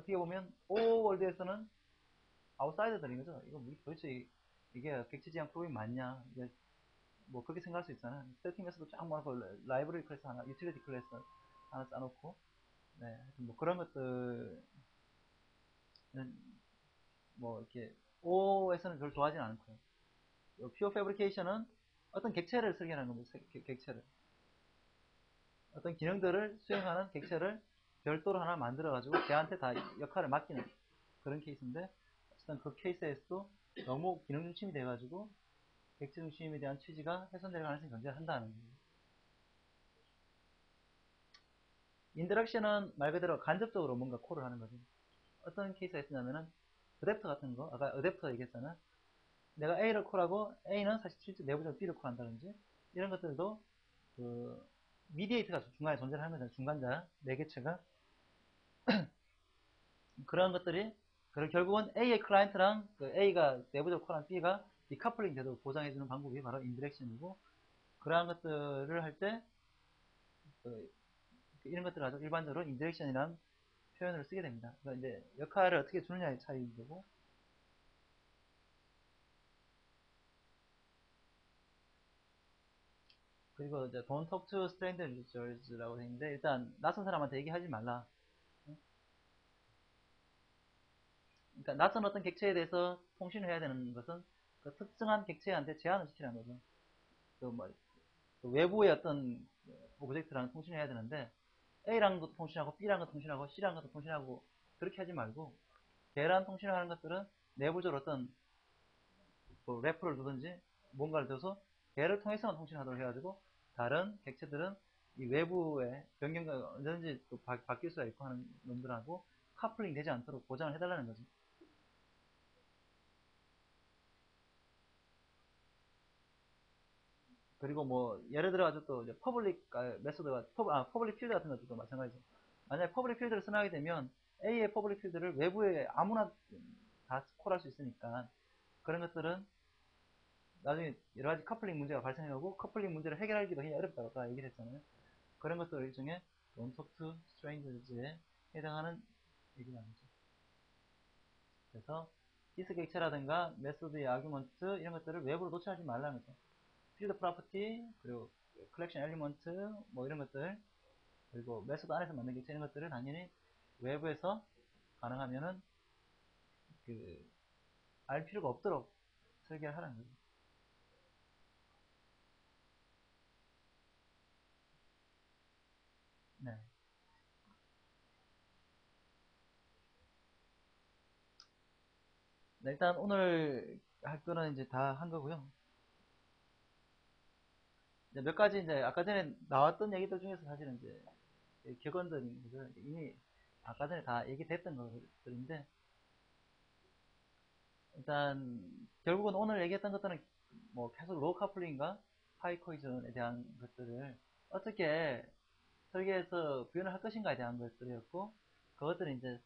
어떻게 보면 오월드에서는 아웃사이더들인 거죠. 이거 도대체 이게 객체 지향 프로그램이 맞냐? 이게 뭐 그렇게 생각할 수 있잖아. 세팅에서도 쫙 모아놓고 라이브러리 클래스 하나, 유틸리티 클래스 하나 짜놓고, 네, 하여튼 뭐 그런 것들은 뭐 이렇게 O에서는 별로 좋아하진 않고요. 퓨어 패브리케이션은 어떤 객체를 설계하는 겁니다. 객체를. 어떤 기능들을 수행하는 객체를 별도로 하나 만들어가지고 걔한테 다 역할을 맡기는 그런 케이스인데, 어쨌든 그 케이스에서도 너무 기능 중심이 돼가지고 객체 중심에 대한 취지가 훼손될 가능성이 존재한다는 거예요. 인터랙션은 말 그대로 간접적으로 뭔가 콜을 하는 거죠. 어떤 케이스가 있었냐면은 어댑터 같은 거, 아까 어댑터 얘기했잖아. 내가 A를 콜하고 A는 사실 실제 내부적으로 B를 콜한다든지 이런 것들도 그 미디에이터가 중간에 존재하는 거잖아요. 중간자 네 개체가. 그런 것들이 결국은 A의 클라이언트랑 그 A가 내부적으로 콜한 B가 디커플링 제도를 보장해주는 방법이 바로 인디렉션이고, 그러한 것들을 할 때 이런 것들을 아주 일반적으로 인디렉션이라는 표현을 쓰게 됩니다. 그러니까 이제 역할을 어떻게 주느냐의 차이인 거고, 그리고 이제 don't talk to strangers라고 되어 있는데, 일단 낯선 사람한테 얘기하지 말라. 그러니까 낯선 어떤 객체에 대해서 통신을 해야 되는 것은 그 특정한 객체한테 제한을 시키라는 거죠. 뭐, 그 외부의 어떤 오브젝트랑 통신을 해야 되는데 A랑도 통신하고 B랑도 통신하고 C랑도 통신하고 그렇게 하지 말고, 걔랑 통신을 하는 것들은 내부적으로 어떤 뭐 래퍼를 두든지 뭔가를 둬서 걔를 통해서만 통신하도록 해가지고 다른 객체들은 이 외부의 변경과 언제든지 또 바뀔 수가 있고 하는 놈들하고 커플링 되지 않도록 보장을 해달라는 거죠. 그리고 뭐 예를 들어가지고 또 이제 퍼블릭 메소드가 퍼블릭 필드 같은 것도 마찬가지죠. 만약에 퍼블릭 필드를 선하게 되면 A의 퍼블릭 필드를 외부에 아무나 다 콜할 수 있으니까 그런 것들은 나중에 여러 가지 커플링 문제가 발생하고 커플링 문제를 해결하기도 어렵다고 아까 얘기를 했잖아요. 그런 것들 일종의 Don't talk to strangers에 해당하는 얘기가 나오죠. 그래서 디스 객체라든가 메소드의 아규먼트 이런 것들을 외부로 노출하지 말라는 거죠. 필드 프로퍼티 그리고 컬렉션 엘리먼트 뭐 이런 것들, 그리고 메소드 안에서 만든 객체 이런 것들을 당연히 외부에서 가능하면은 알 필요가 없도록 설계를 하라는 거죠. 네. 네, 일단 오늘 할 거는 이제 다 한 거고요. 이제 몇 가지 이제 아까 전에 나왔던 얘기들 중에서 사실은 이제 격언들인 거죠. 이미 아까 전에 다 얘기됐던 것들인데, 일단 결국은 오늘 얘기했던 것들은 뭐 계속 로우 커플링과 하이 코이전에 대한 것들을 어떻게 설계해서 구현을 할 것인가에 대한 것들이었고, 그것들은 이제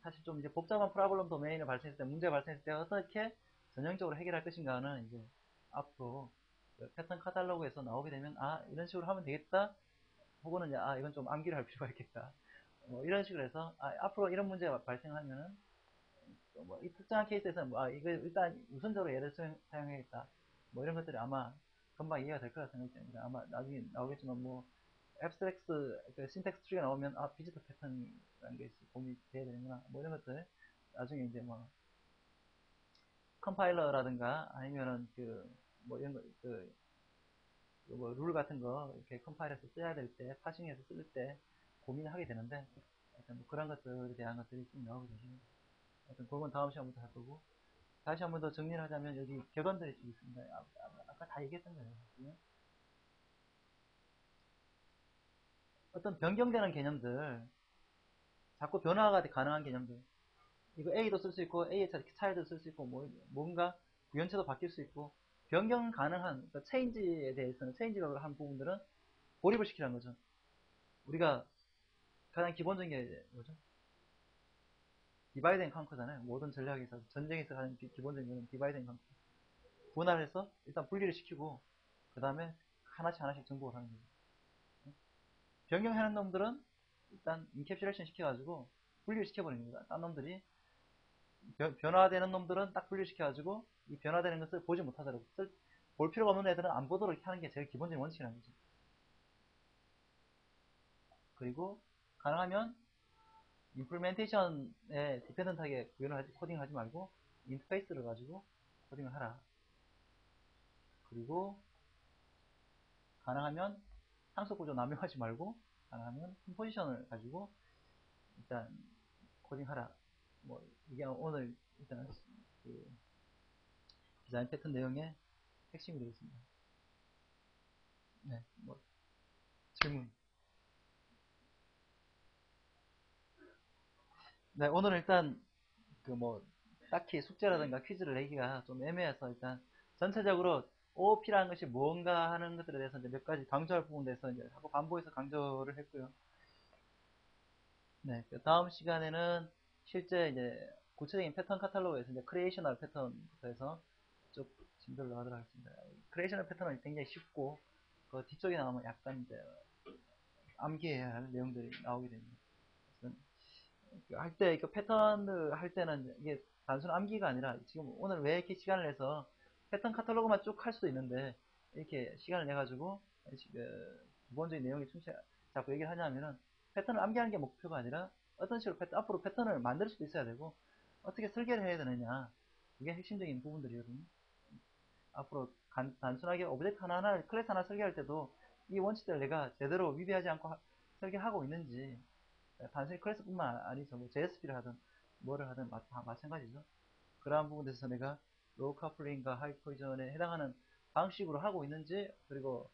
사실 좀 이제 복잡한 프로블럼 도메인을 발생했을 때, 문제 발생했을 때 어떻게 전형적으로 해결할 것인가는 이제 앞으로 패턴 카탈로그에서 나오게 되면 이런 식으로 하면 되겠다, 혹은 이제 이건 좀 암기를 할 필요가 있겠다, 뭐 이런 식으로 해서 앞으로 이런 문제가 발생하면은 뭐이 특정한 케이스에서는 이거 일단 우선적으로 얘를 사용해야겠다, 뭐 이런 것들이 아마 금방 이해가 될 거라 생각됩니다. 아마 나중에 나오겠지만 뭐 앱스트랙스 그 신텍스 트리가 나오면 비지터 패턴이라는 게 고민이 돼야 되는구나, 뭐 이런 것들 나중에 이제 뭐 컴파일러라든가 아니면은 뭐 이런 룰 같은 거 이렇게 컴파일해서 써야 될 때, 파싱해서 쓸 때 고민을 하게 되는데, 하여튼 뭐 그런 것들에 대한 것들이 좀 나오게 되죠. 하여튼 그건 다음 시간부터 할 거고, 다시 한 번 더 정리를 하자면 여기 격언들이 좀 있습니다. 아까 다 얘기했던 거예요. 어떤 변경되는 개념들, 자꾸 변화가 가능한 개념들, 이거 A도 쓸 수 있고 A의 차이도 쓸 수 있고 뭔가 구현체도 바뀔 수 있고 변경 가능한, 그러니까 체인지에 대해서는, 체인지가 한 부분들은 고립을 시키라는 거죠. 우리가 가장 기본적인 게 뭐죠? 디바이드 앤 컨커잖아요. 모든 전략에서, 전쟁에서 가장 기본적인 거는 디바이드 앤 컨커. 분할해서 일단 분리를 시키고 그 다음에 하나씩 하나씩 정복을 하는 거죠. 변경하는 놈들은 일단 인캡슐레이션 시켜가지고 분리를 시켜버리는 겁니다. 딴 놈들이 변화되는 놈들은 딱 분리시켜가지고 이 변화되는 것을 보지 못하도록 볼 필요가 없는 애들은 안 보도록 하는 게 제일 기본적인 원칙이라는 거죠. 그리고 가능하면 임플멘테이션에 디펜던트하게 코딩을 하지 말고 인터페이스를 가지고 코딩을 하라. 그리고 가능하면 상속 구조 남용하지 말고 가능하면 컴포지션을 가지고 일단 코딩하라. 뭐 이게 오늘 일단 그 디자인 패턴 내용의 핵심이 되겠습니다. 네, 뭐 질문. 네, 오늘은 일단 그 뭐 딱히 숙제라든가 퀴즈를 내기가 좀 애매해서 일단 전체적으로 OOP라는 것이 무언가 하는 것들에 대해서 이제 몇 가지 강조할 부분에 대해서 이제 하고 반복해서 강조를 했고요. 네, 그 다음 시간에는 실제 이제 구체적인 패턴 카탈로그에서 이제 크리에이셔널 패턴부터 해서 쭉 진도를 나가도록 하겠습니다. 크리에이셔널 패턴은 굉장히 쉽고 그 뒤쪽에 나오면 약간 이제 암기해야 할 내용들이 나오게 됩니다. 할 때, 그 패턴을 할 때는 이게 단순 암기가 아니라 지금 오늘 왜 이렇게 시간을 내서 패턴 카탈로그만 쭉 할 수도 있는데 이렇게 시간을 내가지고 기본적인 내용에 충실히 자꾸 얘기를 하냐면은 패턴을 암기하는 게 목표가 아니라 어떤 식으로 앞으로 패턴을 만들 수도 있어야 되고 어떻게 설계를 해야 되느냐 이게 핵심적인 부분들이거든요. 앞으로 단순하게 오브젝트 하나하나 클래스 하나 설계할 때도 이 원칙들을 내가 제대로 위배하지 않고 설계하고 있는지 단순히 클래스뿐만 아니죠. 뭐 JSP를 하든 뭐를 하든 마찬가지죠. 그러한 부분에 대해서 내가 로우 카플링과 하이 코리전에 해당하는 방식으로 하고 있는지 그리고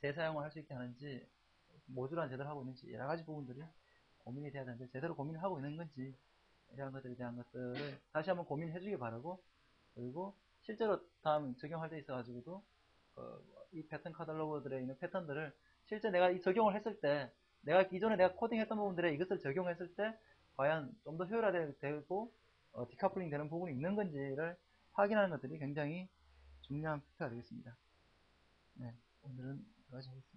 재사용을 할 수 있게 하는지 모듈한 제대로 하고 있는지 여러 가지 부분들이 고민이 돼야 되는데 제대로 고민을 하고 있는 건지 이런 것들에 대한 것들을 다시 한번 고민해 주길 바라고 그리고 실제로 다음 적용할 때 있어 가지고도 이 패턴 카탈로그들에 있는 패턴들을 실제 내가 이 적용을 했을 때 내가 기존에 내가 코딩했던 부분들에 이것을 적용했을 때 과연 좀 더 효율화되고 디카플링 되는 부분이 있는 건지를 확인하는 것들이 굉장히 중요한 팩트가 되겠습니다. 네, 오늘은 여기까지 하겠습니다.